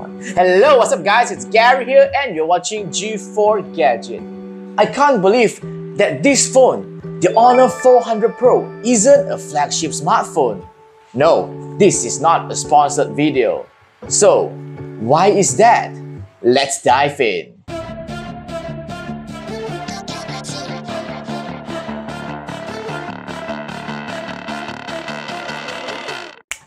Hello, what's up guys? It's Gary here and you're watching G4 Gadget. I can't believe that this phone, the Honor 400 Pro, isn't a flagship smartphone. No, this is not a sponsored video. So, why is that? Let's dive in.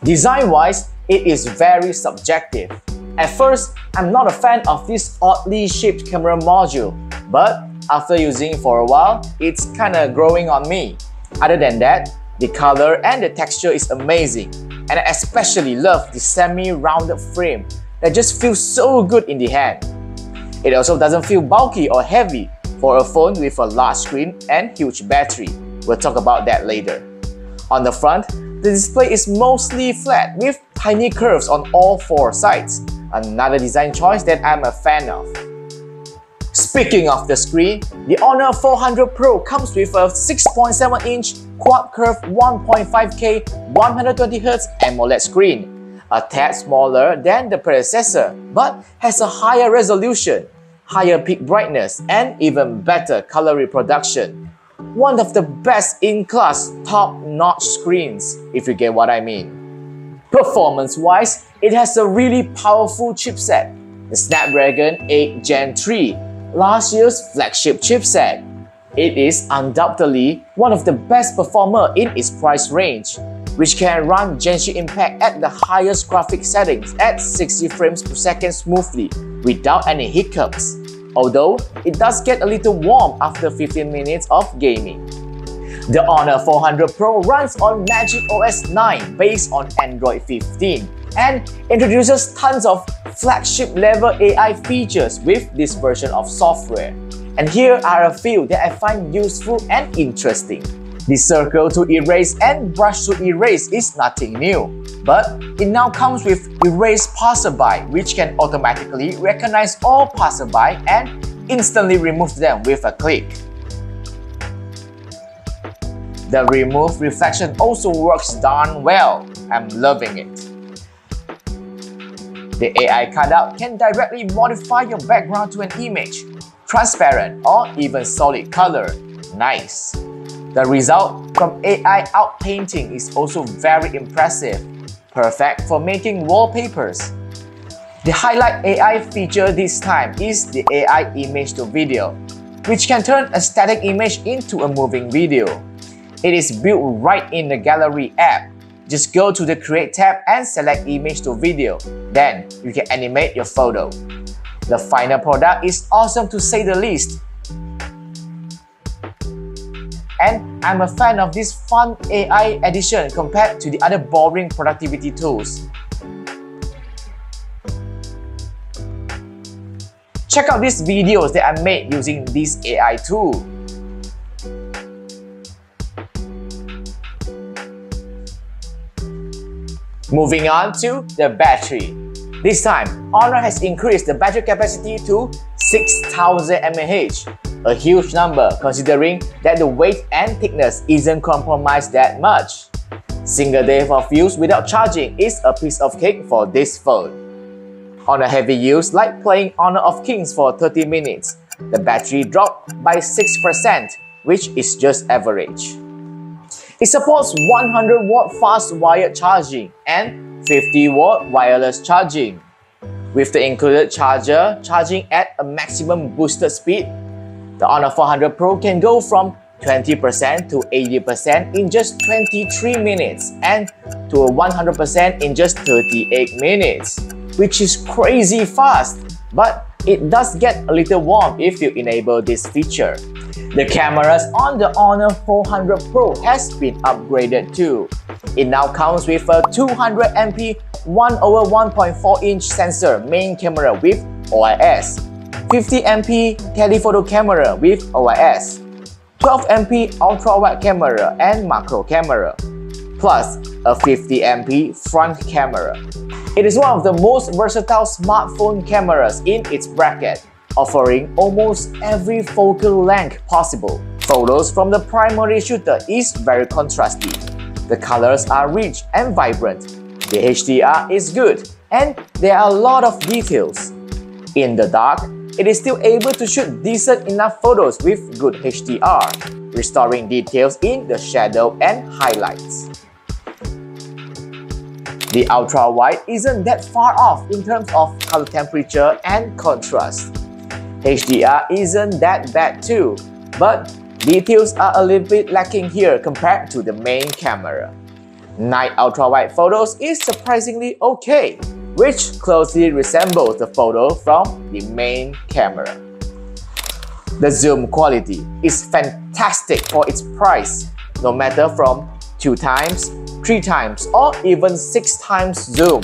Design-wise, it is very subjective. At first, I'm not a fan of this oddly shaped camera module, but after using it for a while, it's kinda growing on me. Other than that, the color and the texture is amazing, and I especially love the semi-rounded frame that just feels so good in the hand. It also doesn't feel bulky or heavy for a phone with a large screen and huge battery. We'll talk about that later. On the front, the display is mostly flat with tiny curves on all four sides, another design choice that I'm a fan of. Speaking of the screen, the Honor 400 Pro comes with a 6.7-inch quad-curve 1.5K 120Hz AMOLED screen, a tad smaller than the predecessor, but has a higher resolution, higher peak brightness, and even better color reproduction. One of the best-in-class, top-notch screens, if you get what I mean. Performance-wise, it has a really powerful chipset, the Snapdragon 8 Gen 3, last year's flagship chipset. It is undoubtedly one of the best performer in its price range, which can run Genshin Impact at the highest graphic settings at 60 frames per second smoothly without any hiccups. Although, it does get a little warm after 15 minutes of gaming. The Honor 400 Pro runs on Magic OS 9 based on Android 15 and introduces tons of flagship-level AI features with this version of software. And here are a few that I find useful and interesting. The circle to erase and brush to erase is nothing new, but it now comes with Erase Passerby, which can automatically recognize all passerby and instantly remove them with a click. The Remove Reflection also works darn well. I'm loving it. The AI cutout can directly modify your background to an image, transparent or even solid color. Nice. The result from AI outpainting is also very impressive, perfect for making wallpapers. The highlight AI feature this time is the AI image to video, which can turn a static image into a moving video. It is built right in the Gallery app. Just go to the Create tab and select Image to Video. Then you can animate your photo. The final product is awesome to say the least. And I'm a fan of this fun AI addition compared to the other boring productivity tools. Check out these videos that I made using this AI tool. Moving on to the battery. This time, Honor has increased the battery capacity to 6000 mAh, a huge number considering that the weight and thickness isn't compromised that much. Single day of use without charging is a piece of cake for this phone. On a heavy use like playing Honor of Kings for 30 minutes, the battery dropped by 6%, which is just average. It supports 100-watt fast wired charging and 50-watt wireless charging. With the included charger charging at a maximum boosted speed, the Honor 400 Pro can go from 20% to 80% in just 23 minutes and to a 100% in just 38 minutes, which is crazy fast, but it does get a little warm if you enable this feature. The cameras on the Honor 400 Pro has been upgraded too. It now comes with a 200MP 1/1.4-inch sensor main camera with OIS, 50MP telephoto camera with OIS, 12MP ultra-wide camera and macro camera, plus a 50MP front camera. It is one of the most versatile smartphone cameras in its bracket, offering almost every focal length possible. Photos from the primary shooter is very contrasty. The colors are rich and vibrant. The HDR is good, and there are a lot of details. In the dark, it is still able to shoot decent enough photos with good HDR, restoring details in the shadow and highlights. The ultra-wide isn't that far off in terms of color temperature and contrast. HDR isn't that bad too, but details are a little bit lacking here compared to the main camera. Night ultra-wide photos is surprisingly okay, which closely resembles the photo from the main camera. The zoom quality is fantastic for its price, no matter from 2 times, 3 times, or even 6 times zoom.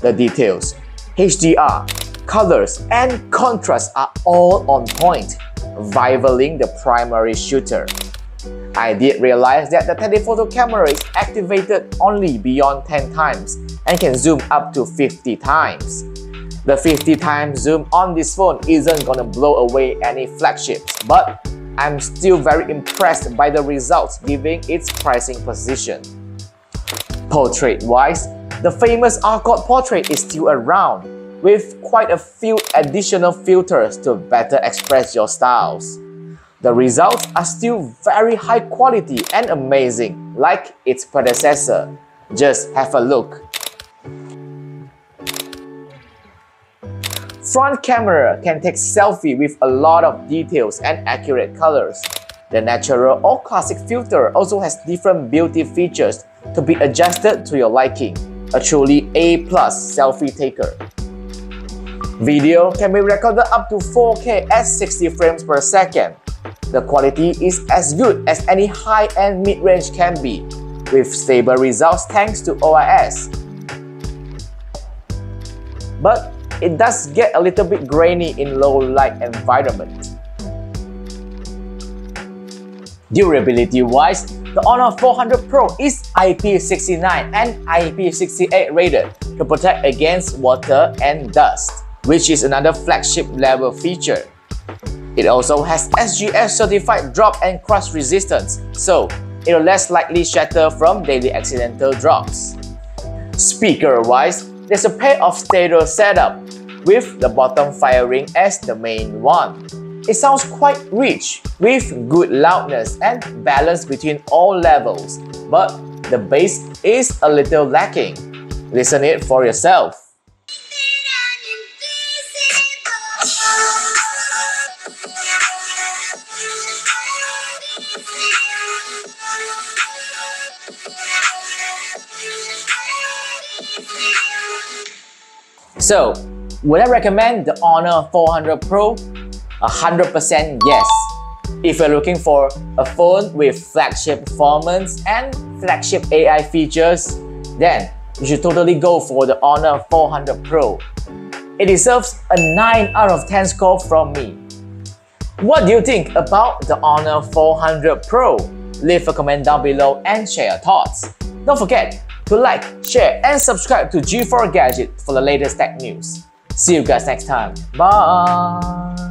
The details, HDR, colors, and contrast are all on point, rivaling the primary shooter. I did realize that the telephoto camera is activated only beyond 10 times and can zoom up to 50 times. The 50 times zoom on this phone isn't gonna blow away any flagships, but I'm still very impressed by the results given its pricing position. Portrait-wise, the famous Unported portrait is still around, with quite a few additional filters to better express your styles. The results are still very high quality and amazing, like its predecessor. Just have a look. Front camera can take selfie with a lot of details and accurate colors. The natural or classic filter also has different beauty features to be adjusted to your liking. A truly A+ selfie taker. Video can be recorded up to 4K at 60 frames per second. The quality is as good as any high-end mid-range can be, with stable results thanks to OIS. But it does get a little bit grainy in low-light environment. Durability-wise, the Honor 400 Pro is IP69 and IP68 rated to protect against water and dust, which is another flagship level feature. It also has SGS certified drop and crush resistance, so it will less likely shatter from daily accidental drops. Speaker-wise, there's a pair of stereo setup, with the bottom firing as the main one. It sounds quite rich, with good loudness and balance between all levels, but the bass is a little lacking. Listen it for yourself. So, would I recommend the Honor 400 Pro? 100% yes. If you're looking for a phone with flagship performance and flagship AI features, then you should totally go for the Honor 400 Pro. It deserves a 9 out of 10 score from me. What do you think about the Honor 400 Pro? Leave a comment down below and share your thoughts. Don't forget to like, share, and subscribe to G4 Gadget for the latest tech news. See you guys next time. Bye!